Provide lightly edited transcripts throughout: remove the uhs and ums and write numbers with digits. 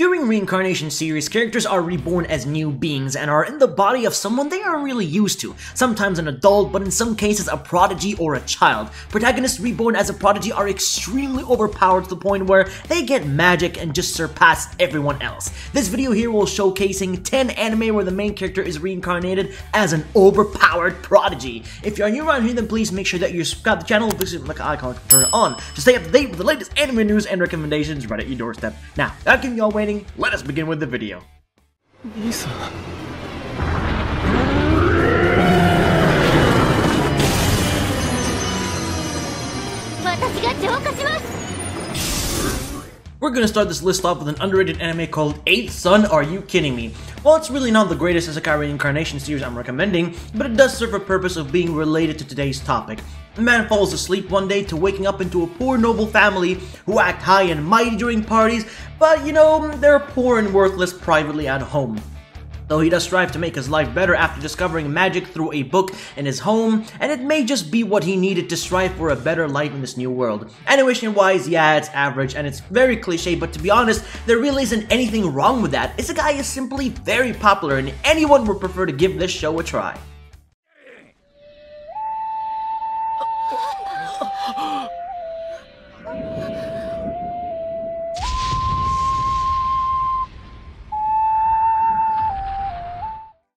During Reincarnation series, characters are reborn as new beings and are in the body of someone they aren't really used to, sometimes an adult, but in some cases a prodigy or a child. Protagonists reborn as a prodigy are extremely overpowered to the point where they get magic and just surpass everyone else. This video here will showcasing 10 anime where the main character is reincarnated as an overpowered prodigy. If you are new around here, then please make sure that you subscribe to the channel, visit the icon, turn it on to stay up to date with the latest anime news and recommendations right at your doorstep. Now, without keeping y'all waiting, let us begin with the video. Lisa. We're gonna start this list off with an underrated anime called 8th Son, Are You Kidding Me? Well, it's really not the greatest Isekai reincarnation series I'm recommending, but it does serve a purpose of being related to today's topic. A man falls asleep one day to waking up into a poor noble family who act high and mighty during parties, but you know, they're poor and worthless privately at home. Though he does strive to make his life better after discovering magic through a book in his home, and it may just be what he needed to strive for a better life in this new world. Animation-wise, yeah, it's average, and it's very cliche, but to be honest, there really isn't anything wrong with that. Isekai is simply very popular, and anyone would prefer to give this show a try.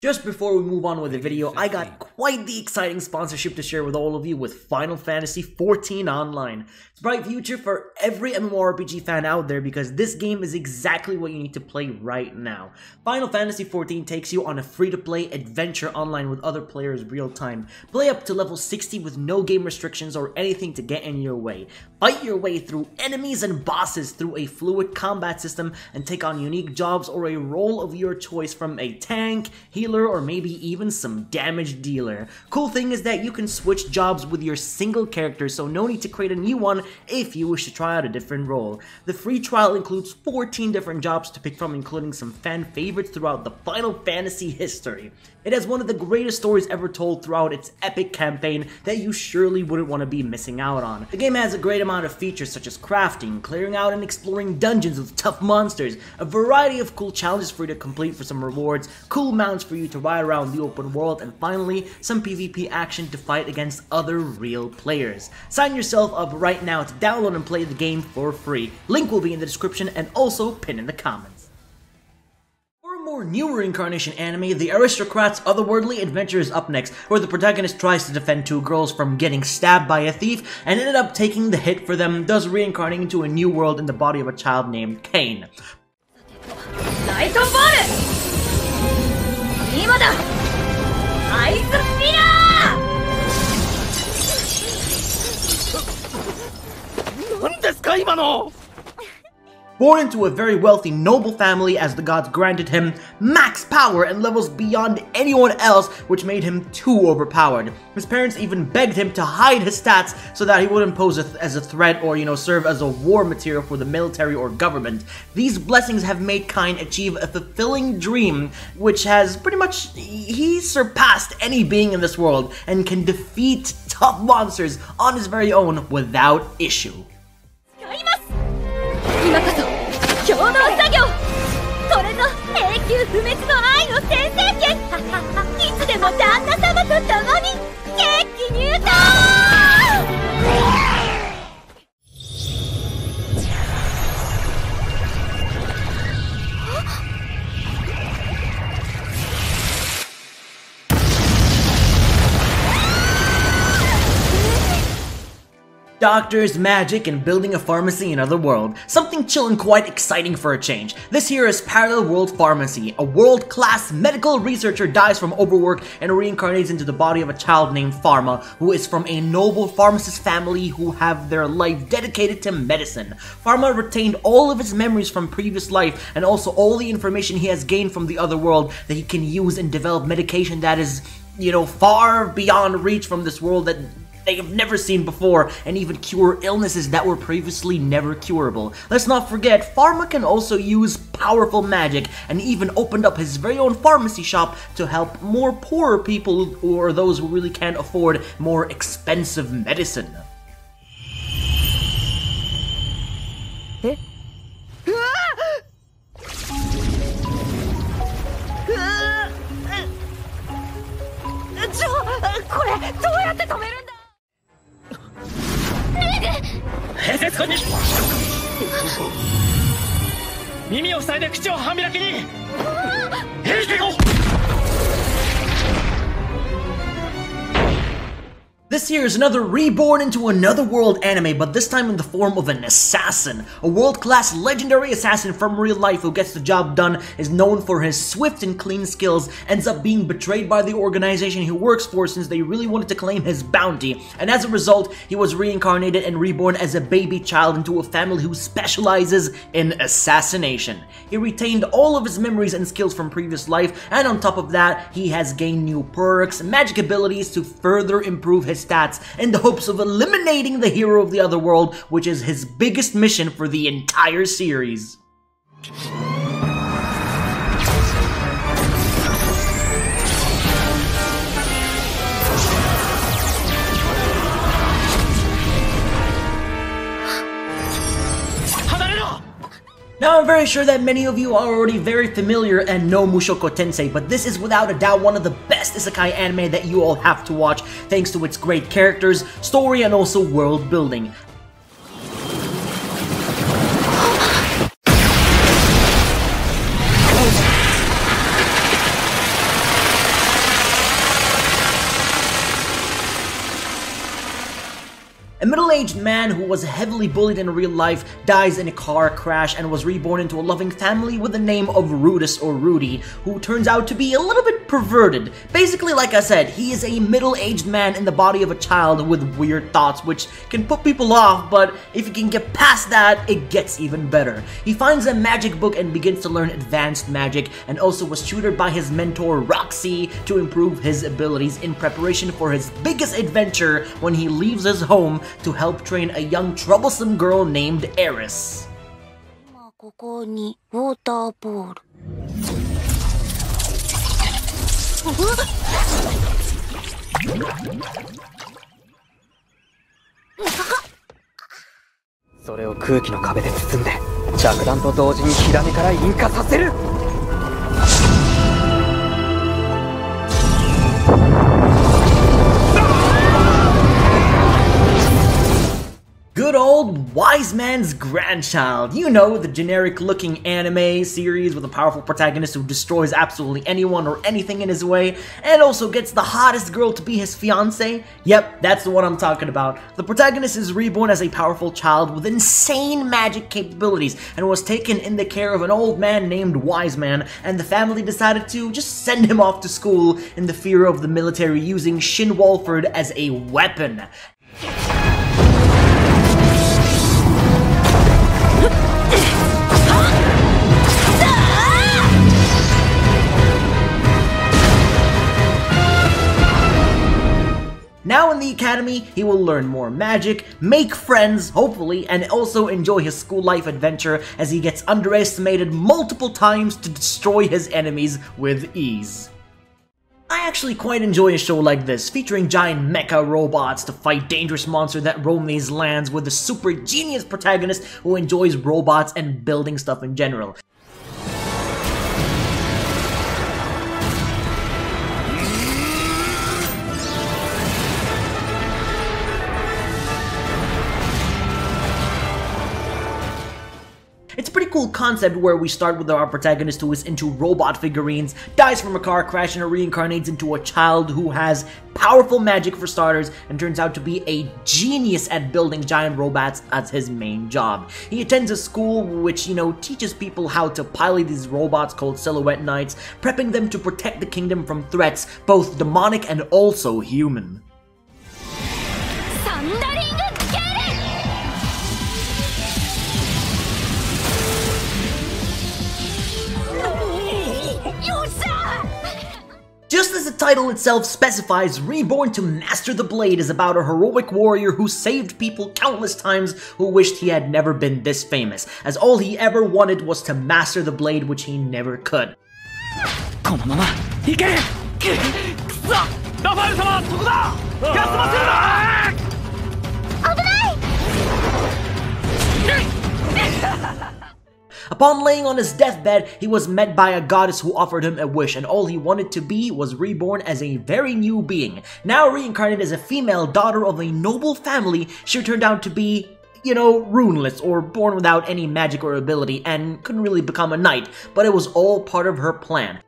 Just before we move on with the video, I got quite the exciting sponsorship to share with all of you with Final Fantasy XIV Online. It's a bright future for every MMORPG fan out there because this game is exactly what you need to play right now. Final Fantasy XIV takes you on a free-to-play adventure online with other players real time. Play up to level 60 with no game restrictions or anything to get in your way. Fight your way through enemies and bosses through a fluid combat system and take on unique jobs or a role of your choice from a tank, healer, or maybe even some damage dealer. Cool thing is that you can switch jobs with your single character, so no need to create a new one if you wish to try out a different role. The free trial includes 14 different jobs to pick from, including some fan favorites throughout the Final Fantasy history. It has one of the greatest stories ever told throughout its epic campaign that you surely wouldn't want to be missing out on. The game has a great amount of features such as crafting, clearing out and exploring dungeons with tough monsters, a variety of cool challenges for you to complete for some rewards, cool mounts for you to ride around the open world, and finally, some PvP action to fight against other real players. Sign yourself up right now to download and play the game for free. Link will be in the description and also pinned in the comments. For a more newer Reincarnation anime, the Aristocrats' Otherworldly adventure is up next, where the protagonist tries to defend two girls from getting stabbed by a thief and ended up taking the hit for them, thus reincarnating into a new world in the body of a child named Cain. Born into a very wealthy noble family as the gods granted him max power and levels beyond anyone else, which made him too overpowered. His parents even begged him to hide his stats so that he wouldn't pose as a threat or, serve as a war material for the military or government. These blessings have made Cain achieve a fulfilling dream, which has pretty much, he surpassed any being in this world and can defeat tough monsters on his very own without issue. 今こそ共同作業これぞ永久不滅の愛の先制権いつでも旦那様と共に決起入刀Doctors, magic, and building a pharmacy in Otherworld. Something chill and quite exciting for a change. This here is Parallel World Pharmacy. A world-class medical researcher dies from overwork and reincarnates into the body of a child named Pharma, who is from a noble pharmacist family who have their life dedicated to medicine. Pharma retained all of his memories from previous life and also all the information he has gained from the other world that he can use and develop medication that is, far beyond reach from this world that they have never seen before, and even cure illnesses that were previously never curable. Let's not forget, Pharma can also use powerful magic, and even opened up his very own pharmacy shop to help more poorer people or those who really can't afford more expensive medicine. 耳を塞いで口を半開きに。兵器を。 This here is another reborn into another world anime, but this time in the form of an assassin. A world-class legendary assassin from real life who gets the job done, is known for his swift and clean skills, ends up being betrayed by the organization he works for since they really wanted to claim his bounty, and as a result, he was reincarnated and reborn as a baby child into a family who specializes in assassination. He retained all of his memories and skills from previous life, and on top of that, he has gained new perks and magic abilities to further improve his stats in the hopes of eliminating the hero of the Otherworld, which is his biggest mission for the entire series. Now, I'm very sure that many of you are already very familiar and know Mushoku Tensei, but this is without a doubt one of the best Isekai anime that you all have to watch, thanks to its great characters, story, and also world building. A middle-aged man who was heavily bullied in real life dies in a car crash and was reborn into a loving family with the name of Rudis or Rudy, who turns out to be a little bit perverted. Basically, like I said, he is a middle-aged man in the body of a child with weird thoughts, which can put people off, but if you can get past that, it gets even better. He finds a magic book and begins to learn advanced magic, and also was tutored by his mentor Roxy to improve his abilities in preparation for his biggest adventure when he leaves his home to help train a young troublesome girl named Eris. Good old Wise Man's Grandchild. You know, the generic-looking anime series with a powerful protagonist who destroys absolutely anyone or anything in his way, and also gets the hottest girl to be his fiancé. Yep, that's the one I'm talking about. The protagonist is reborn as a powerful child with insane magic capabilities, and was taken in the care of an old man named Wise Man, and the family decided to just send him off to school in the fear of the military using Shin Walford as a weapon. Now in the academy, he will learn more magic, make friends, hopefully, and also enjoy his school life adventure as he gets underestimated multiple times to destroy his enemies with ease. I actually quite enjoy a show like this, featuring giant mecha robots to fight dangerous monsters that roam these lands with a super genius protagonist who enjoys robots and building stuff in general. It's a pretty cool concept where we start with our protagonist who is into robot figurines, dies from a car crash, and reincarnates into a child who has powerful magic for starters and turns out to be a genius at building giant robots as his main job. He attends a school which, teaches people how to pilot these robots called Silhouette Knights, prepping them to protect the kingdom from threats, both demonic and also human. Just as the title itself specifies, Reborn to Master the Blade is about a heroic warrior who saved people countless times who wished he had never been this famous, as all he ever wanted was to master the blade, which he never could. Upon laying on his deathbed, he was met by a goddess who offered him a wish, and all he wanted to be was reborn as a very new being. Now reincarnated as a female daughter of a noble family, she turned out to be you know, runeless or born without any magic or ability and couldn't really become a knight, but it was all part of her plan.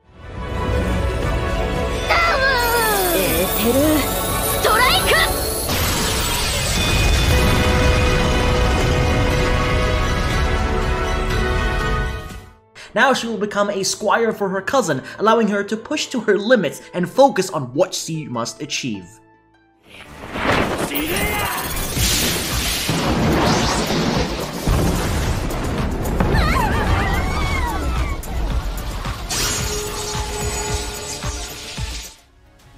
Now she will become a squire for her cousin, allowing her to push to her limits and focus on what she must achieve.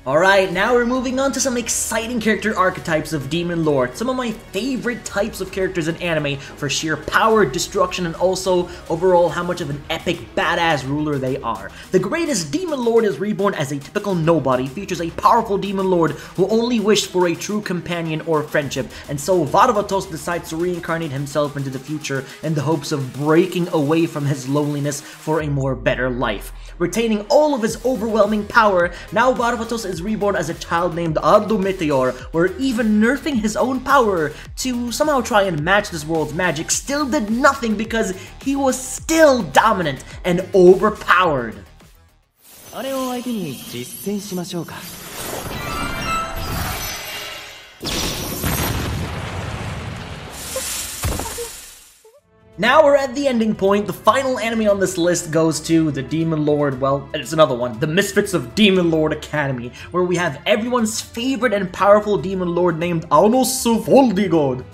Alright, now we're moving on to some exciting character archetypes of Demon Lord. Some of my favorite types of characters in anime for sheer power, destruction, and also overall how much of an epic badass ruler they are. The greatest Demon Lord is reborn as a typical nobody, features a powerful Demon Lord who only wished for a true companion or friendship, and so Varvatos decides to reincarnate himself into the future in the hopes of breaking away from his loneliness for a more better life. Retaining all of his overwhelming power, now Varvatos is reborn as a child named Ardo Meteor, where even nerfing his own power to somehow try and match this world's magic still did nothing because he was still dominant and overpowered. Now we're at the ending point. The final anime on this list goes to the Demon Lord, well, it's another one, the Misfits of Demon Lord Academy, where we have everyone's favorite and powerful Demon Lord named Anos Voldigod.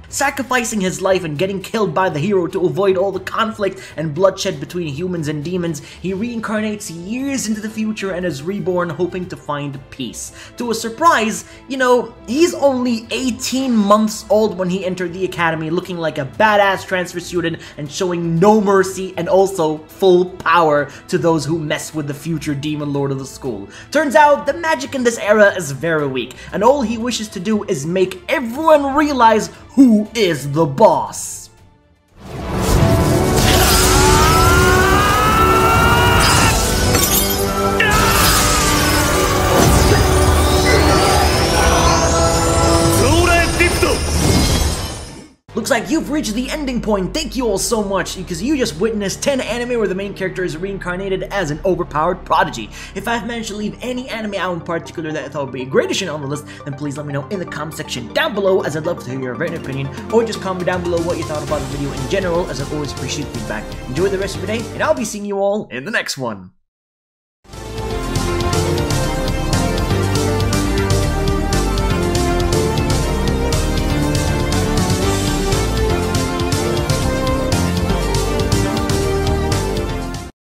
Sacrificing his life and getting killed by the hero to avoid all the conflict and bloodshed between humans and demons, he reincarnates years into the future and is reborn hoping to find peace. To a surprise, you know, he's only 18 months old when he entered the academy, looking like a badass transfer student and showing no mercy and also full power to those who mess with the future Demon Lord of the school. Turns out the magic in this era is very weak, and all he wishes to do is make everyone realize who is the boss. Looks like you've reached the ending point. Thank you all so much, because you just witnessed 10 anime where the main character is reincarnated as an overpowered prodigy. If I've managed to leave any anime out in particular that I thought would be a great addition on the list, then please let me know in the comment section down below, as I'd love to hear your written opinion, or just comment down below what you thought about the video in general, as I always appreciate feedback. Enjoy the rest of your day, and I'll be seeing you all in the next one.